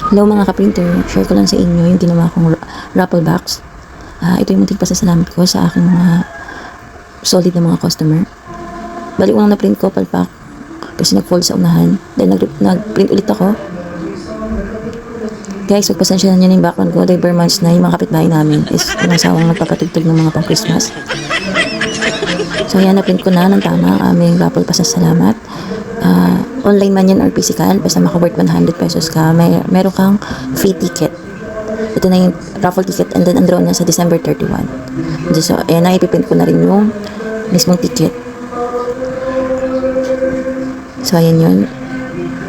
Hello mga ka-printer, share ko lang sa inyo yung ginawa kong raffle box. Ito yung munting pasasalamat ko sa aking mga solid na mga customer. Bali unang na-print ko, palpak, kasi nag-fold sa unahan. Then nag-print ulit ako. Guys, pagpasensya na nyo na yung background ko, dahil months na yung mga kapitbahay namin is pinasawang magpapatugtog ng mga pang Christmas. So yan, na-print ko na ng tama ang aming raffle pasasalamat. Online man yan or physical, basta maka-worth 100 pesos ka, meron kang free ticket. Ito na yung raffle ticket, and then ang draw na sa December 31. So, ayan na, ipiprint ko na rin yung mismong ticket. So, ayan yun.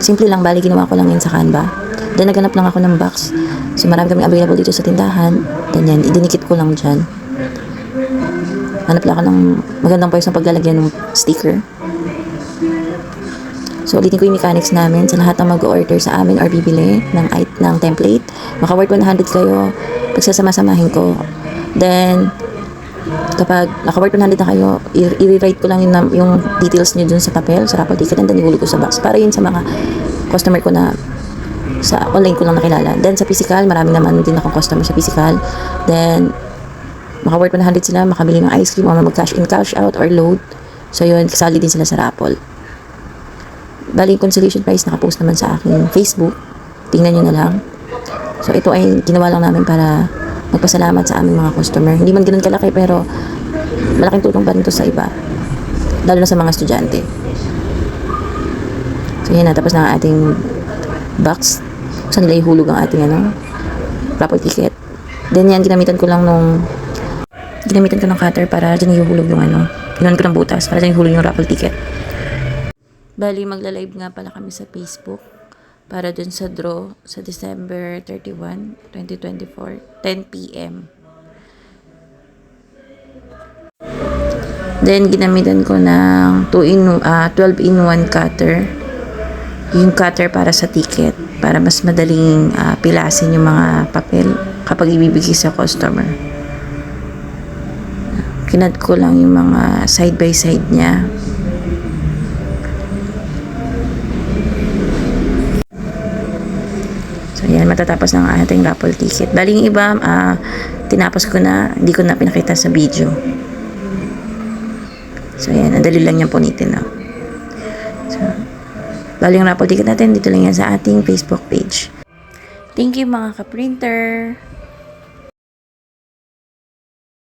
Simple lang, bali ginawa ko lang yan sa Canva. Then, naghanap lang ako ng box. So, marami kami available dito sa tindahan. Then, yan, idinikit ko lang dyan. Hanap lang ako ng magandang pwes ng paglalagyan ng sticker. So, ulitin ko yung mechanics namin sa lahat ng mag-order sa amin or bibili ng template. Maka-worth 100 kayo, pagsasama-samahin ko. Then, kapag naka-worth 100 na kayo, i-rewrite ko lang yung details nyo dun sa papel, sa raffle ticket, and then ihulog ko sa box. Para yun sa mga customer ko na sa online ko lang nakilala. Then, sa physical, marami naman din akong customer sa physical. Then, maka-worth 100 sila, makabili ng ice cream, o mag-cash in, cash out, or load. So, yun, kasali din sila sa raffle. Bali, yung consolation prize nakapost naman sa aking Facebook. Tingnan nyo na lang. So, ito ay ginawa lang namin para magpasalamat sa aming mga customer. Hindi man ganun kalaki, pero malaking tulong pa rin ito sa iba. Lalo na sa mga estudyante. So, yan na. Tapos na ang ating box. Saan nila ihulog ang ating raffle ticket. Then, yan, ginamitan ko ng cutter para dyan ihulog yung Ginawan ko ng butas para dyan ihulog yung raffle ticket. Bali, magla-live nga pala kami sa Facebook para dun sa draw sa December 31, 2024, 10 p.m. Then, ginamitan ko ng 12-in-1 cutter. Yung cutter para sa ticket, para mas madaling pilasin yung mga papel kapag ibibigay sa customer. Kinad ko lang yung mga side-by-side niya. So, yan, matatapos ng ating raffle ticket. Bali, yung iba, tinapos ko na, hindi ko na pinakita sa video. So, yan, ang dali lang niyang punitin, no? So, bali, yung raffle ticket natin, dito lang yan sa ating Facebook page. Thank you, mga ka-printer!